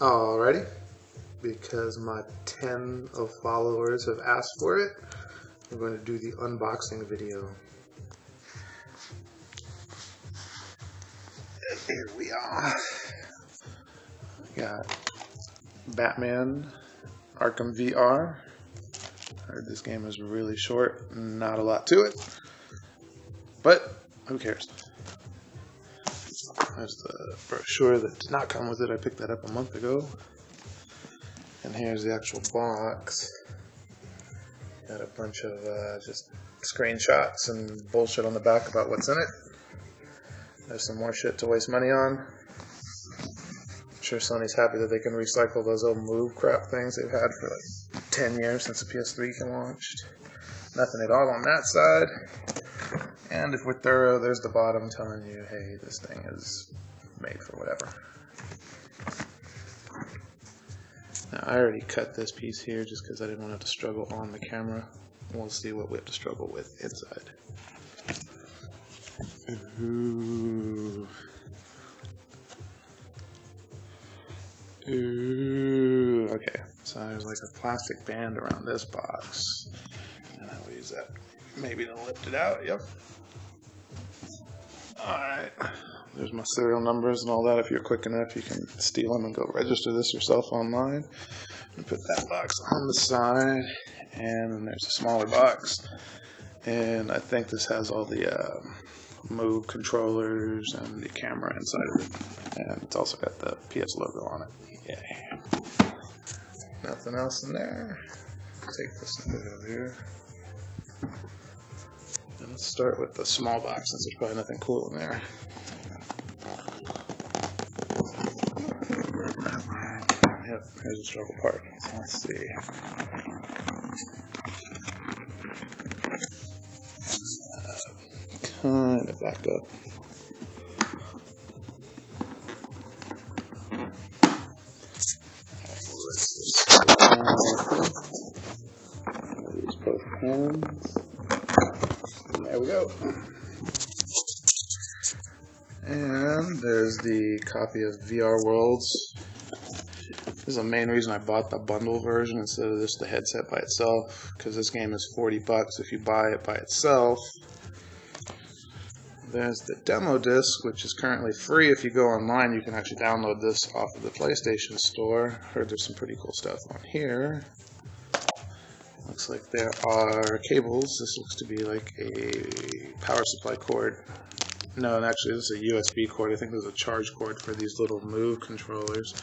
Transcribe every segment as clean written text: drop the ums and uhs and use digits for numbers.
Alrighty, because my 10 of followers have asked for it, I'm going to do the unboxing video. And here we are. Got Batman Arkham VR. I heard this game is really short, not a lot to it, but who cares? There's the brochure that did not come with it. I picked that up a month ago. And here's the actual box. Got a bunch of just screenshots and bullshit on the back about what's in it. There's some more shit to waste money on. I'm sure Sony's happy that they can recycle those old Move crap things they've had for like 10 years since the PS3 came launched. Nothing at all on that side. And if we're thorough, there's the bottom telling you, hey, this thing is made for whatever. Now, I already cut this piece here just because I didn't want to have to struggle on the camera. We'll see what we have to struggle with inside. Ooh. Ooh. Okay, so there's like a plastic band around this box. And I will use that maybe to lift it out. Yep. Alright, there's my serial numbers and all that. If you're quick enough, you can steal them and go register this yourself online. And put that box on the side, and then there's a smaller box. And I think this has all the Move controllers and the camera inside of it. And it's also got the PS logo on it. Yay. Nothing else in there. Take this over here. And let's start with the small box since there's probably nothing cool in there. Yep, here's the struggle part. Let's see. Kind of back up. Use both hands. There we go. And there's the copy of VR Worlds. This is the main reason I bought the bundle version instead of just the headset by itself, because this game is $40 if you buy it by itself. There's the demo disc, which is currently free. If you go online, you can actually download this off of the PlayStation store. Heard there's some pretty cool stuff on here. Looks like there are cables. This looks to be like a power supply cord. No, actually this is a USB cord. I think there's a charge cord for these little Move controllers.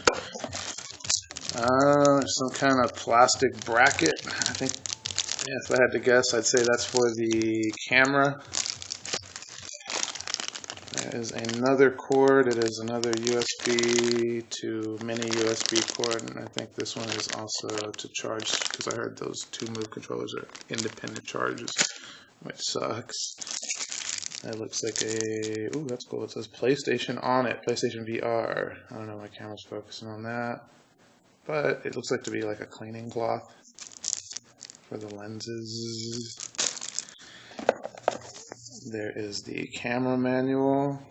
Some kind of plastic bracket. I think, yeah, if I had to guess, I'd say that's for the camera. There is another cord. It is another USB to mini USB cord, and I think this one is also to charge, because I heard those two Move controllers are independent charges, which sucks. It looks like a, ooh, that's cool. It says PlayStation on it, PlayStation VR. I don't know, my camera's focusing on that. But it looks like to be like a cleaning cloth for the lenses. There is the camera manual.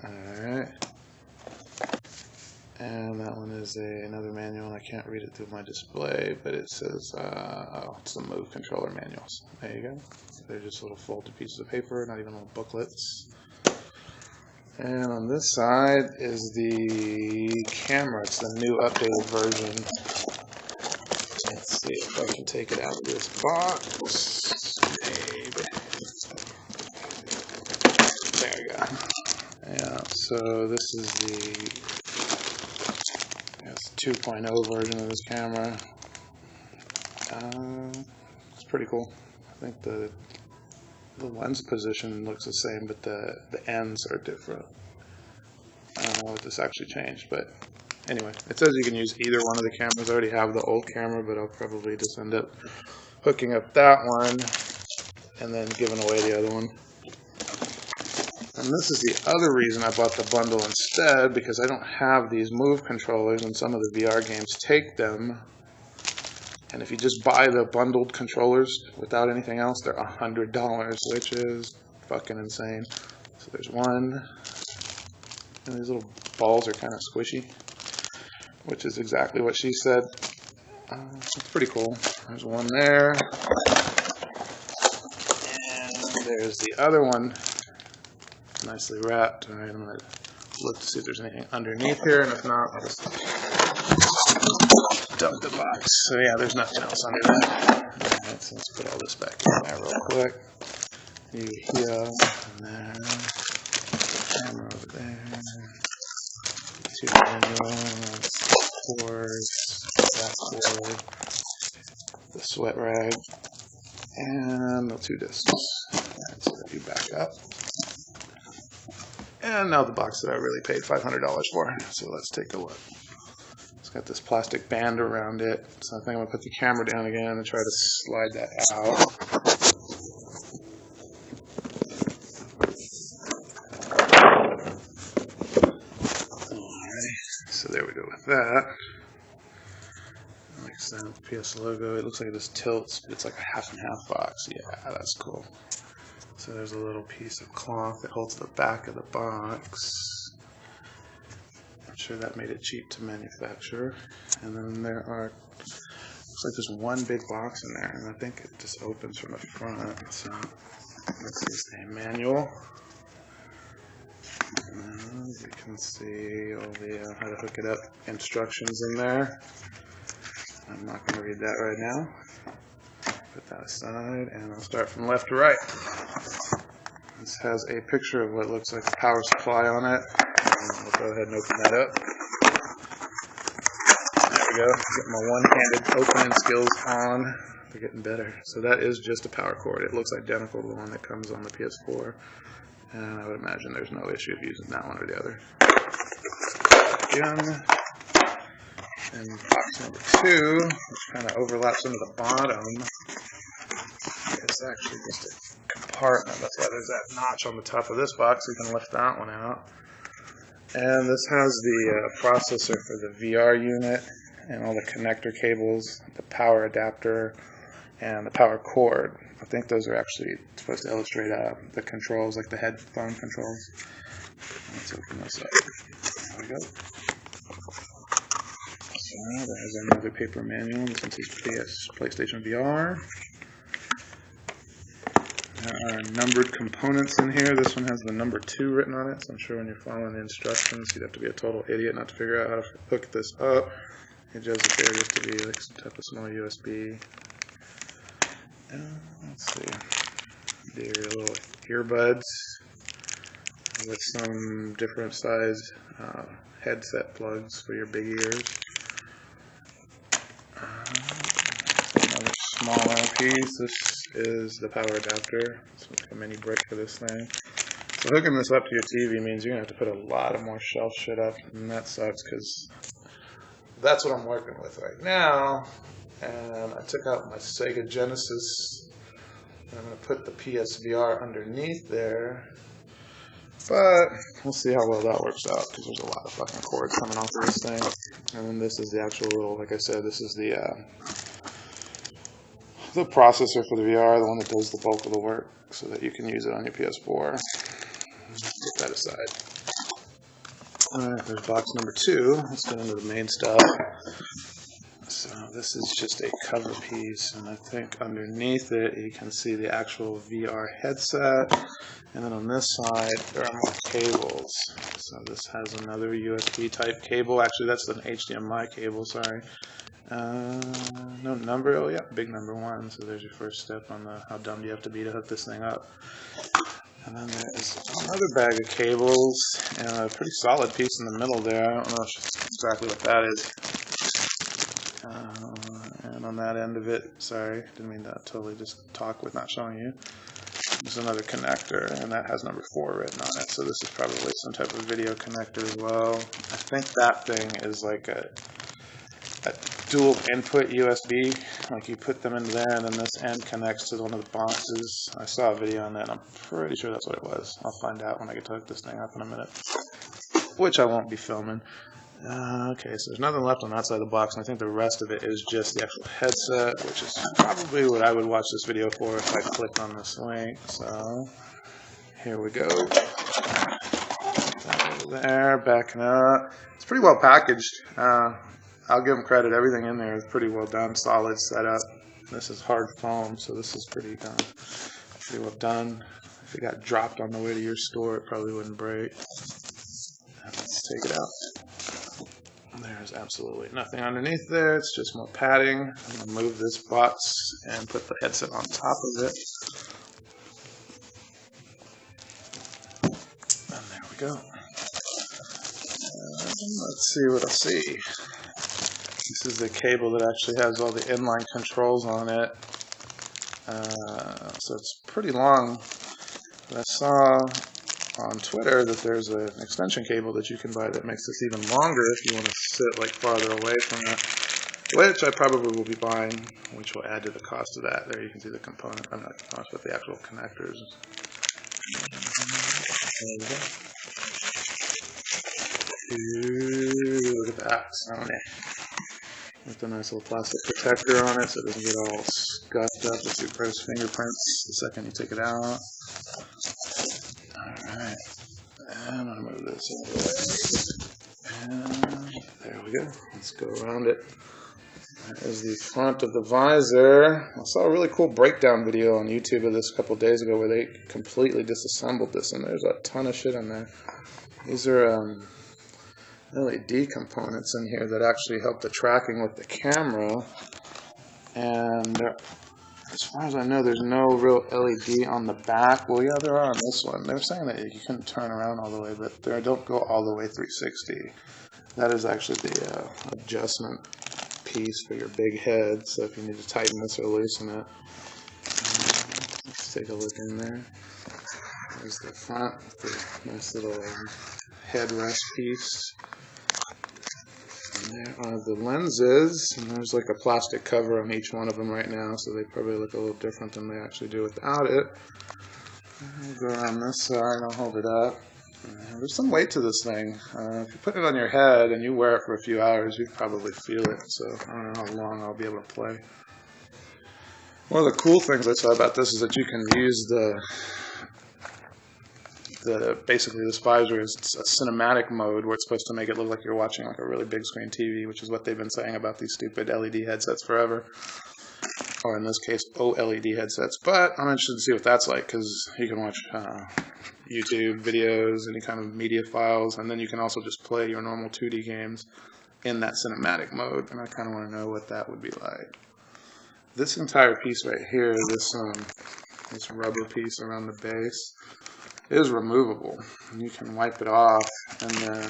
Alright. And that one is another manual. I can't read it through my display, but it says, oh, it's the Move controller manuals. There you go. They're just little folded pieces of paper, not even little booklets. And on this side is the camera. It's the new updated version. Let's see if I can take it out of this box. Maybe. There we go. Yeah, so this is the 2.0 version of this camera. It's pretty cool. I think the lens position looks the same, but the ends are different. I don't know what this actually changed, but anyway, it says you can use either one of the cameras. I already have the old camera, but I'll probably just end up hooking up that one and then giving away the other one. And this is the other reason I bought the bundle instead, because I don't have these Move controllers, and some of the VR games take them. And if you just buy the bundled controllers without anything else, they're $100, which is fucking insane. So there's one, and these little balls are kind of squishy, which is exactly what she said. It's pretty cool. There's one there. And there's the other one, nicely wrapped. All right, I'm going to look to see if there's anything underneath here, and if not, I'll just dump the box. So yeah, there's nothing else under that. All right, so let's put all this back in there real quick. Here, and there, camera over there, 2 manuals, cords, backboard, the sweat rag, and the 2 discs. Alright, so if you back up. And now the box that I really paid $500 for. So let's take a look. It's got this plastic band around it. So I think I'm going to put the camera down again and try to slide that out. So there we go with that. Like the PS logo. It looks like it just tilts, but it's like a half and half box. Yeah, that's cool. So there's a little piece of cloth that holds the back of the box. I'm sure that made it cheap to manufacture. And then there are, looks like there's one big box in there, and I think it just opens from the front. So this is a manual. And you can see all the how to hook it up instructions in there. I'm not going to read that right now. Put that aside, and I'll start from left to right. This has a picture of what looks like a power supply on it. And I'll go ahead and open that up. There we go. Get my one-handed opening skills on. They're getting better. So that is just a power cord. It looks identical to the one that comes on the PS4. And I would imagine there's no issue of using that one or the other. Again. And box number 2, which kind of overlaps into the bottom, is actually just a compartment. That's why there's that notch on the top of this box, so you can lift that one out. And this has the processor for the VR unit and all the connector cables, the power adapter, and the power cord. I think those are actually supposed to illustrate the controls, like the headphone controls. Let's open this up. There we go. So there's another paper manual. This is PlayStation VR. There are numbered components in here. This one has the number 2 written on it, so I'm sure when you're following the instructions, you'd have to be a total idiot not to figure out how to hook this up. It just appears to be like some type of small USB. Let's see. They're little earbuds with some different size headset plugs for your big ears. Another smaller piece. This is the power adapter. It's like a mini brick for this thing. So hooking this up to your TV means you're going to have to put a lot of more shelf shit up, and that sucks because that's what I'm working with right now. And I took out my Sega Genesis, and I'm going to put the PSVR underneath there. But we'll see how well that works out, because there's a lot of fucking cords coming off of this thing. And then this is the actual little, like I said, this is the processor for the VR, the one that does the bulk of the work, so that you can use it on your PS4. Put that aside. Alright, there's box number 2. Let's get into the main stuff. So this is just a cover piece, and I think underneath it you can see the actual VR headset, and then on this side there are more cables. So this has another USB type cable. Actually, that's an HDMI cable, sorry. No number, oh yeah, big number 1. So there's your first step on how dumb you have to be to hook this thing up. And then there's another bag of cables, and a pretty solid piece in the middle there. I don't know exactly what that is. And on that end of it, sorry, didn't mean to totally just talk with not showing you. There's another connector, and that has number 4 written on it. So this is probably some type of video connector as well. I think that thing is like a dual input USB. Like you put them in there, and then this end connects to one of the boxes. I saw a video on that, and I'm pretty sure that's what it was. I'll find out when I get to hook this thing up in a minute, which I won't be filming. Okay, so there's nothing left on that side of the box, and I think the rest of it is just the actual headset, which is probably what I would watch this video for if I clicked on this link. So here we go. Put that over there, backing up. It's pretty well packaged. I'll give them credit. Everything in there is pretty well done, solid setup. This is hard foam, so this is pretty well done. If it got dropped on the way to your store, it probably wouldn't break. Let's take it out. There's absolutely nothing underneath there. It's just more padding. I'm going to move this box and put the headset on top of it. And there we go. Let's see what I see. This is the cable that actually has all the inline controls on it. So it's pretty long. I saw on Twitter that there's an extension cable that you can buy that makes this even longer if you want to sit like farther away from it, which I probably will be buying, which will add to the cost of that. There you can see the component, I'm not components, but the actual connectors. There we go. Ooh, look at that, Sony. With a nice little plastic protector on it so it doesn't get all scuffed up with your gross fingerprints the second you take it out. Alright, and I'm going to move this out of the way. And there we go. Let's go around it. That is the front of the visor. I saw a really cool breakdown video on YouTube of this a couple days ago where they completely disassembled this, and there's a ton of shit in there. These are LED components in here that actually help the tracking with the camera, and as far as I know, there's no real LED on the back. Well, yeah, there are on this one. They're saying that you couldn't turn around all the way, but they don't go all the way 360. That is actually the adjustment piece for your big head, so if you need to tighten this or loosen it. Let's take a look in there. There's the front with the nice little headrest piece. And there are the lenses, and there's like a plastic cover on each one of them right now, so they probably look a little different than they actually do without it. I'll go around this side, I'll hold it up. There's some weight to this thing. If you put it on your head and you wear it for a few hours, you probably feel it, so I don't know how long I'll be able to play. One of the cool things I saw about this is that you can use basically this visor is a cinematic mode where it's supposed to make it look like you're watching like a really big screen TV, which is what they've been saying about these stupid LED headsets forever, or in this case OLED headsets. But I'm interested to see what that's like, because you can watch YouTube videos, any kind of media files, and then you can also just play your normal 2D games in that cinematic mode, and I kind of want to know what that would be like. This entire piece right here, this rubber piece around the base, is removable. You can wipe it off, and then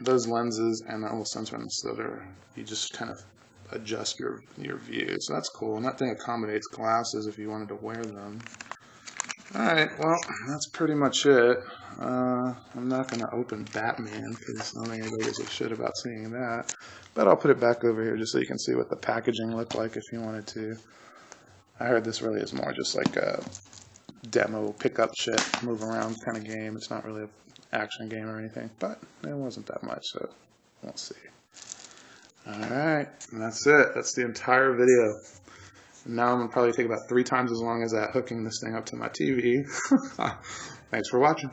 those lenses and that little sensor on the cylinder, you just kind of adjust your view. So that's cool, and that thing accommodates glasses if you wanted to wear them. Alright, well, that's pretty much it. I'm not going to open Batman, because I don't think anybody gives a shit about seeing that. But I'll put it back over here just so you can see what the packaging looked like if you wanted to. I heard this really is more just like a demo, pick up shit, move around kind of game. It's not really an action game or anything, but it wasn't that much, so we'll see. Alright, and that's it. That's the entire video. Now I'm going to probably take about 3 times as long as that hooking this thing up to my TV. Thanks for watching.